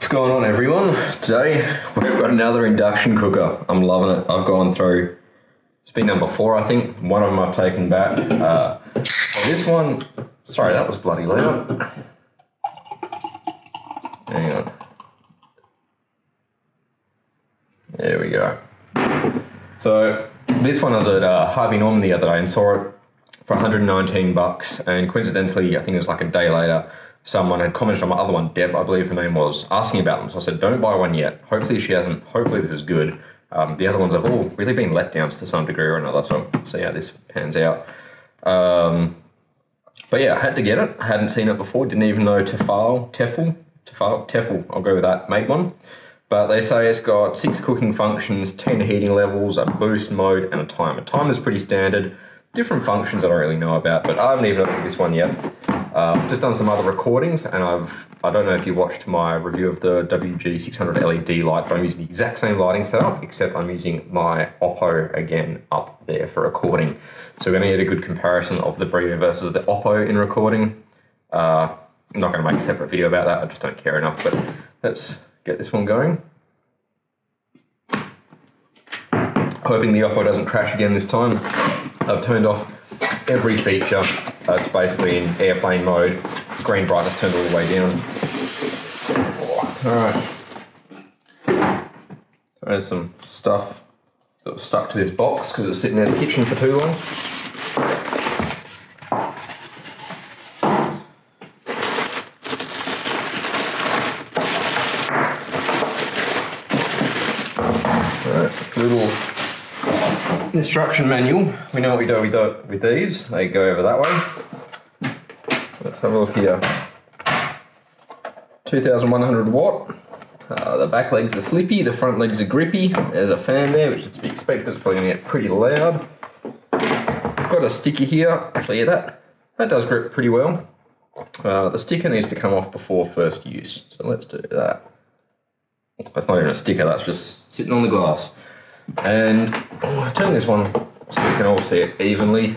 What's going on, everyone? Today we've got another induction cooker. I'm loving it. I've gone through, it's been number 4 I think. One of them I've taken back. This one, sorry that was bloody loud. Hang on. There we go. So this one I was at Harvey Norman the other day and saw it for 119 bucks, and coincidentally I think it was like a day later someone had commented on my other one, Deb, I believe her name was, asking about them. So I said, don't buy one yet. Hopefully she hasn't. Hopefully this is good. The other ones have all really been letdowns to some degree or another. So yeah, this pans out. But yeah, I had to get it. I hadn't seen it before. Didn't even know Tefal, I'll go with that, made one. But they say it's got 6 cooking functions, 10 heating levels, a boost mode, and a timer. Timer's pretty standard. Different functions I don't really know about, but I haven't even looked at this one yet. I've just done some other recordings, and I don't know if you watched my review of the WG600 LED light, but I'm using the exact same lighting setup, except I'm using my Oppo again up there for recording. So we're going to get a good comparison of the Brio versus the Oppo in recording. I'm not going to make a separate video about that, I just don't care enough, but let's get this one going. Hoping the Oppo doesn't crash again this time. I've turned off every feature. It's basically in airplane mode. Screen brightness turned all the way down. Alright. So there's some stuff that was stuck to this box because it was sitting in the kitchen for too long. Alright, little instruction manual. We know what we do with these. They go over that way. Let's have a look here. 2100 watt. The back legs are slippy, the front legs are grippy. There's a fan there, which is to be expected. It's probably going to get pretty loud. I've got a sticker here. Actually, yeah, that does grip pretty well. The sticker needs to come off before first use. So let's do that. That's not even a sticker, that's just sitting on the glass. And turn this one so we can all see it evenly.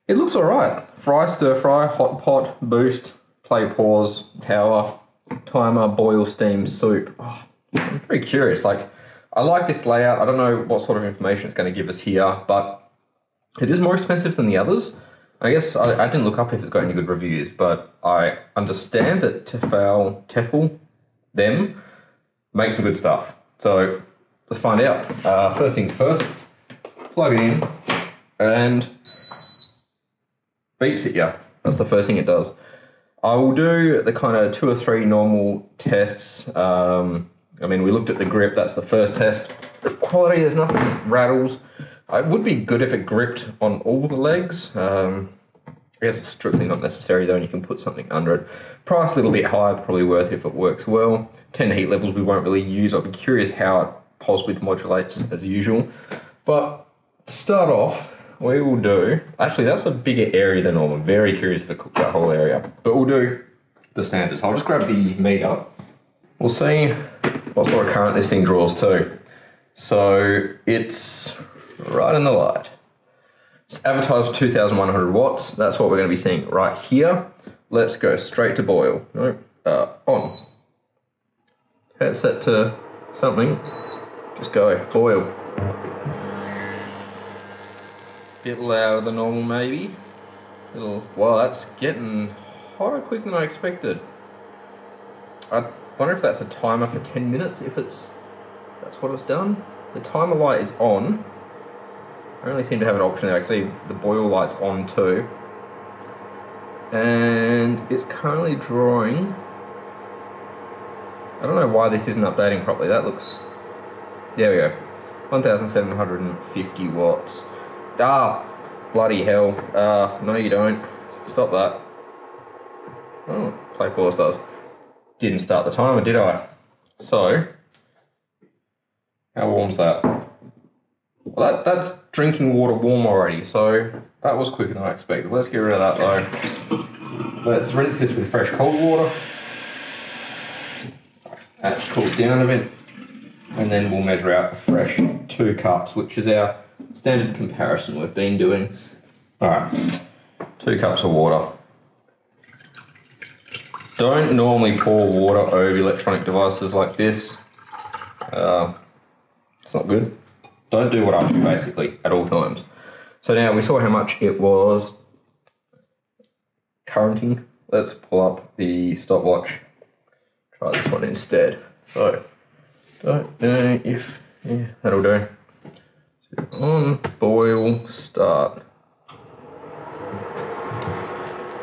It looks alright. Fry, stir fry, hot pot, boost, play, pause, power, timer, boil, steam, soup. Oh, I'm very curious. Like, I like this layout. I don't know what sort of information it's going to give us here, but it is more expensive than the others. I guess I didn't look up if it's got any good reviews, but I understand that Tefal, them, make some good stuff. So let's find out. First things first, plug it in and beeps at you. That's the first thing it does. I will do the kind of 2 or 3 normal tests. I mean, we looked at the grip, that's the first test. The quality, there's nothing rattles. It would be good if it gripped on all the legs. I guess it's strictly not necessary though, and you can put something under it. Price a little bit high, probably worth it if it works well. 10 heat levels we won't really use. I'll be curious how it pulse width modulates as usual. But to start off, we will do, actually that's a bigger area than normal. I'm very curious if it cooks that whole area. But we'll do the standards. I'll just grab the meter. We'll see what sort of current this thing draws to. So it's right in the light. It's advertised 2100 watts. That's what we're going to be seeing right here. Let's go straight to boil. No, on. Okay, it's set to something. Just go, boil. Bit louder than normal maybe. Wow, that's getting hotter quicker than I expected. I wonder if that's a timer for 10 minutes, if that's what it's done. The timer light is on. I only seem to have an option there. I can see the boil light's on too. And it's currently drawing. I don't know why this isn't updating properly. That looks, there we go, 1750 watts. Ah, bloody hell. No you don't. Stop that. Oh, play pause does. Didn't start the timer, did I? So, how warm's that? Well, that's drinking water warm already, so that was quicker than I expected. Let's get rid of that though. Let's rinse this with fresh cold water. That's cooled down a bit. And then we'll measure out a fresh 2 cups, which is our standard comparison we've been doing. Alright, 2 cups of water. don't normally pour water over electronic devices like this. It's not good. Don't do what I do basically at all times. So now we saw how much it was currenting. Let's pull up the stopwatch. Try this one instead. So don't know if, yeah, that'll do. On, boil, start.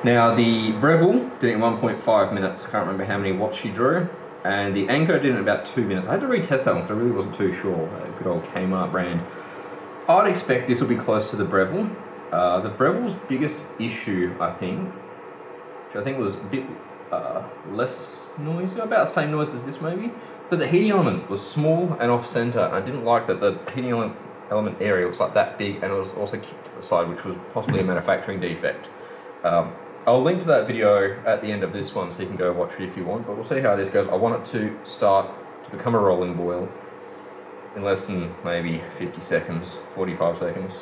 Now the Breville did it in 1.5 minutes. I can't remember how many watts she drew. And the Anko did it in about 2 minutes. I had to retest that one because I really wasn't too sure. Good old Kmart brand. I'd expect this will be close to the Breville. The Breville's biggest issue, I think, which I think was a bit less noisy, about the same noise as this maybe, but the heating element was small and off-center. I didn't like that the heating element area was like that big, and it was also kicked to the side, which was possibly a manufacturing defect. I'll link to that video at the end of this one so you can go watch it if you want, but we'll see how this goes. I want it to start to become a rolling boil in less than maybe 50 seconds, 45 seconds.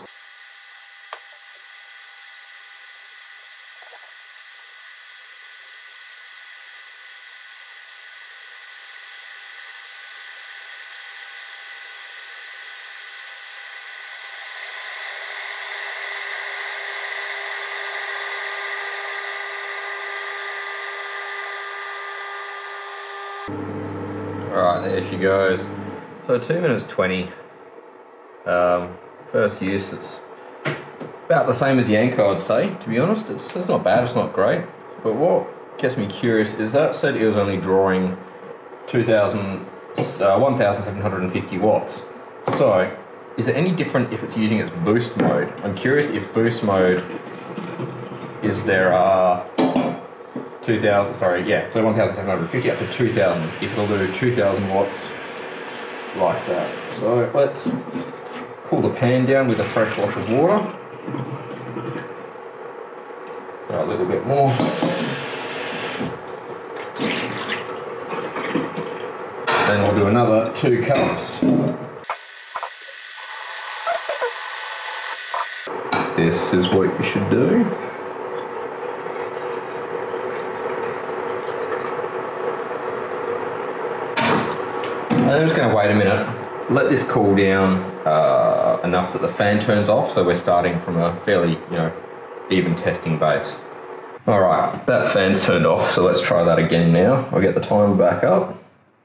Alright, there she goes. So 2 minutes 20. First use, it's about the same as the Anko, I'd say, to be honest. It's not bad, it's not great. But what gets me curious is that said it was only drawing 1,750 watts. So, is it any different if it's using its boost mode? I'm curious if boost mode is there 2,000, sorry, yeah, so 1,750 up to 2,000, if it'll do 2,000 watts like that. So let's cool the pan down with a fresh wash of water. A little bit more. Then we'll do another 2 cups. This is what you should do. I'm just going to wait a minute, let this cool down enough that the fan turns off, so we're starting from a fairly, even testing base. Alright, that fan's turned off, so let's try that again now. I'll get the timer back up,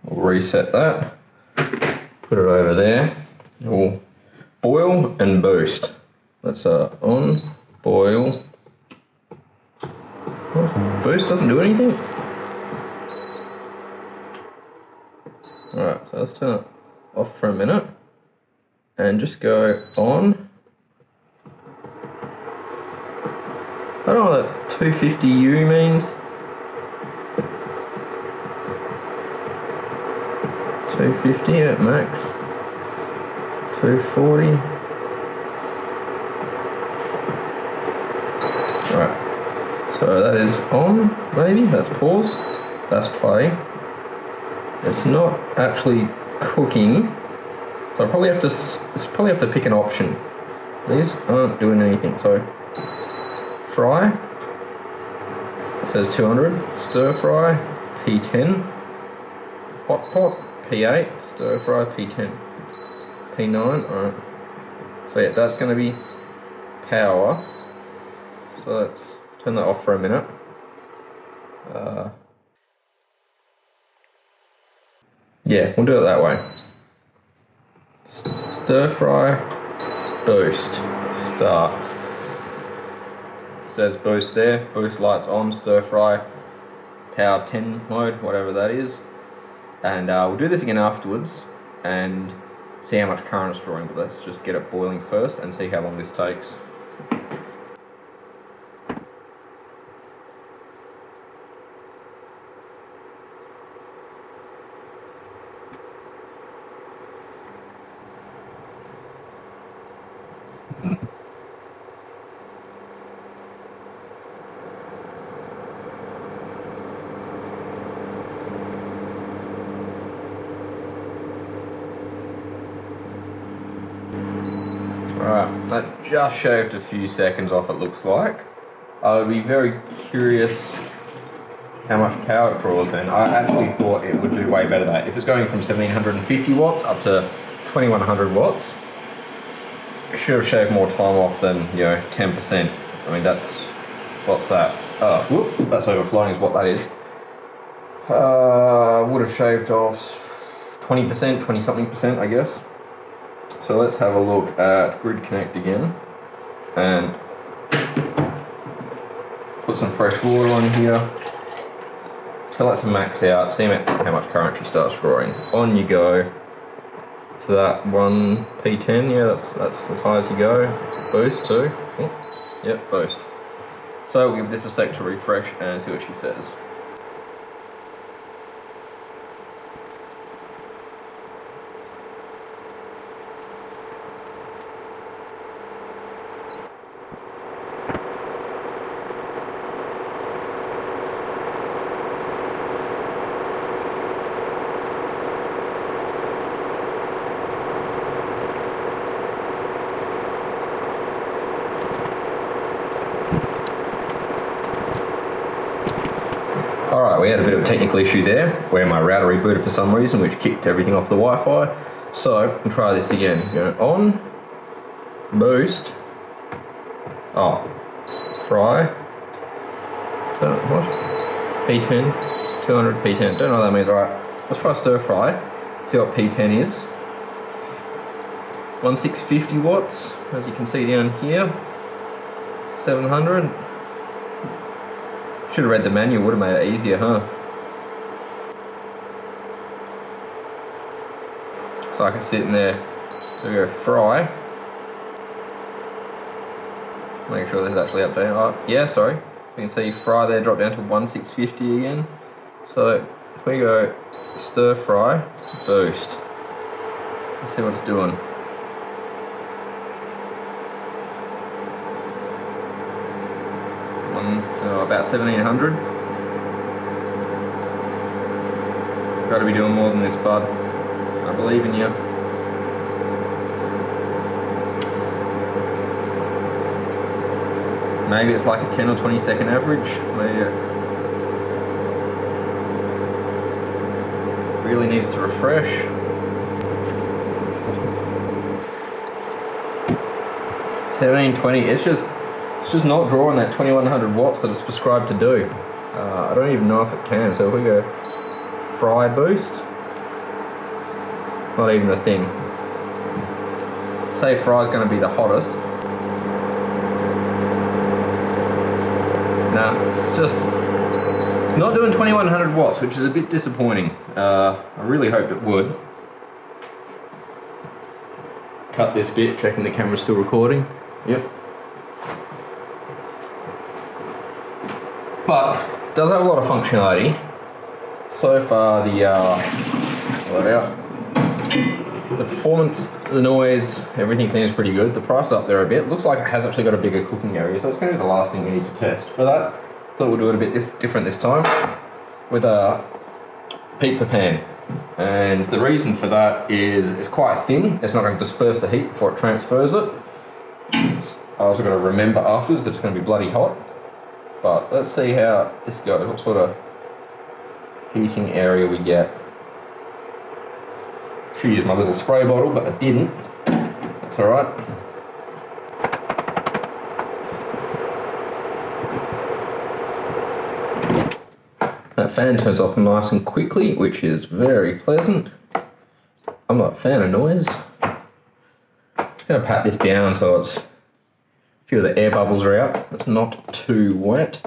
we'll reset that, put it over there, we'll boil and boost. Let's on, boil, boost doesn't do anything. Alright, so let's turn it off for a minute and just go on. I don't know what that 250U means. 250 at max. 240. Alright, so that is on, maybe, that's pause, that's play. It's not actually cooking, so I probably have to pick an option. These aren't doing anything. So fry, it says 200, stir fry, P10, hot pot, P8, stir fry, P10, P9. Alright, so yeah, that's going to be power. So let's turn that off for a minute. Yeah, we'll do it that way. Stir fry, boost, start. It says boost there, boost lights on, stir fry, power 10 mode, whatever that is. And we'll do this again afterwards and see how much current it's drawing, but let's just get it boiling first and see how long this takes. Alright, that just shaved a few seconds off, it looks like. I would be very curious how much power it draws then. I actually thought it would do way better than that. If it's going from 1750 watts up to 2100 watts, it should have shaved more time off than, you know, 10%. I mean, that's, what's that? Whoop, that's overflowing is what that is. Would have shaved off 20%, 20 something percent, I guess. So let's have a look at Grid Connect again and put some fresh water on here. Tell it to max out, see how much current she starts drawing. On you go. So that 1 P10, yeah, that's as high as you go. Boost too. Oh, yep, boost. So we'll give this a sec to refresh and see what she says. Alright, we had a bit of a technical issue there where my router rebooted for some reason, which kicked everything off the Wi-Fi. So we'll try this again. Go on, boost, fry. So what? P10, 200 P10. Don't know what that means. Alright, let's try stir fry. See what P10 is. 1650 watts, as you can see down here. 700. Should have read the manual, would have made it easier, huh? So I can sit in there. So we go fry. Make sure this is actually updated. Oh, yeah, sorry. You can see fry there, drop down to 1650 again. So if we go stir fry, boost. Let's see what it's doing. So about 1700. Got to be doing more than this, bud. I believe in you. Maybe it's like a 10 or 20 second average. Maybe it really needs to refresh. $17.20. It's just not drawing that 2100 watts that it's prescribed to do. I don't even know if it can. So if we go fry boost, it's not even a thing. Say fry is going to be the hottest. No, it's not doing 2100 watts, which is a bit disappointing. I really hoped it would. Cut this bit, checking the camera's still recording. Yep. But it does have a lot of functionality. So far, the performance, the noise, everything seems pretty good. The price is up there a bit. Looks like it has actually got a bigger cooking area, so it's going to be the last thing we need to test. For that, thought we'll do it a bit different this time with a pizza pan. And the reason for that is it's quite thin. It's not going to disperse the heat before it transfers it. I also got to remember afterwards that it's going to be bloody hot. But let's see how this goes, what sort of heating area we get. Should use my little spray bottle, but I didn't. That's alright. That fan turns off nice and quickly, which is very pleasant. I'm not a fan of noise. I'm going to pat this down so it's few of the air bubbles are out. It's not too wet.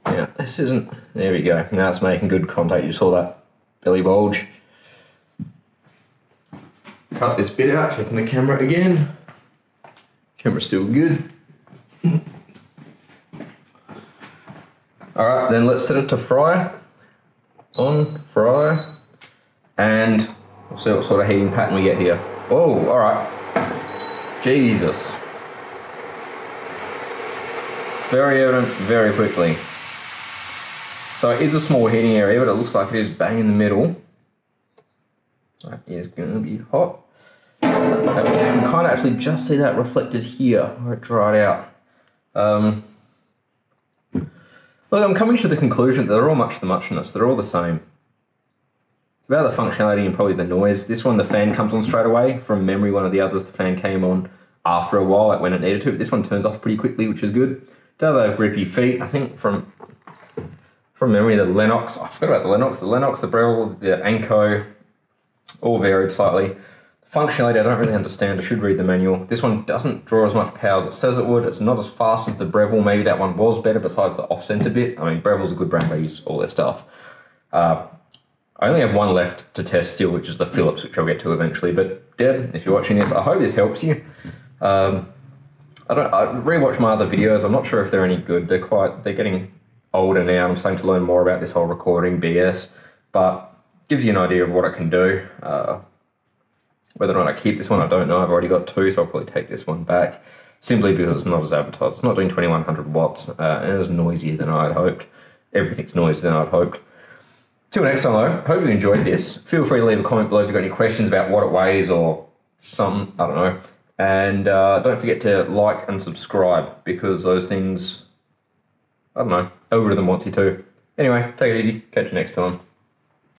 Now this isn't, there we go. Now it's making good contact. You saw that belly bulge. Cut this bit out, checking the camera again. Camera's still good. Alright, then let's set it to fry. On, fry. And we'll see what sort of heating pattern we get here. Oh, alright. Jesus. Very evident, very quickly. So it is a small heating area, but it looks like it is bang in the middle. That is going to be hot. You can kind of actually just see that reflected here, where it dried out. Look, Look, I'm coming to the conclusion that they're all much the muchness. They're all the same. It's about the functionality and probably the noise. This one, the fan comes on straight away. From memory, one of the others, the fan came on after a while, like when it needed to. But this one turns off pretty quickly, which is good. It does have grippy feet. I think from memory, the Lennox, I forgot about the Lennox, the Breville, the Anko, all varied slightly. Functionality, I don't really understand. I should read the manual. This one doesn't draw as much power as it says it would. It's not as fast as the Breville. Maybe that one was better besides the off-center bit. I mean, Breville's a good brand. I use all their stuff. I only have one left to test still, which is the Philips, which I'll get to eventually. But Deb, if you're watching this, I hope this helps you. I rewatched my other videos. I'm not sure if they're any good. They're getting older now. I'm starting to learn more about this whole recording BS, but gives you an idea of what it can do. Whether or not I keep this one, I don't know. I've already got two, so I'll probably take this one back, simply because it's not as advertised. It's not doing 2100 watts, and it was noisier than I'd hoped. Everything's noisier than I'd hoped. Till next time, though, hope you enjoyed this. Feel free to leave a comment below if you've got any questions about what it weighs or something, I don't know. And don't forget to like and subscribe, because those things, I don't know, algorithm wants you to. Anyway, take it easy. Catch you next time.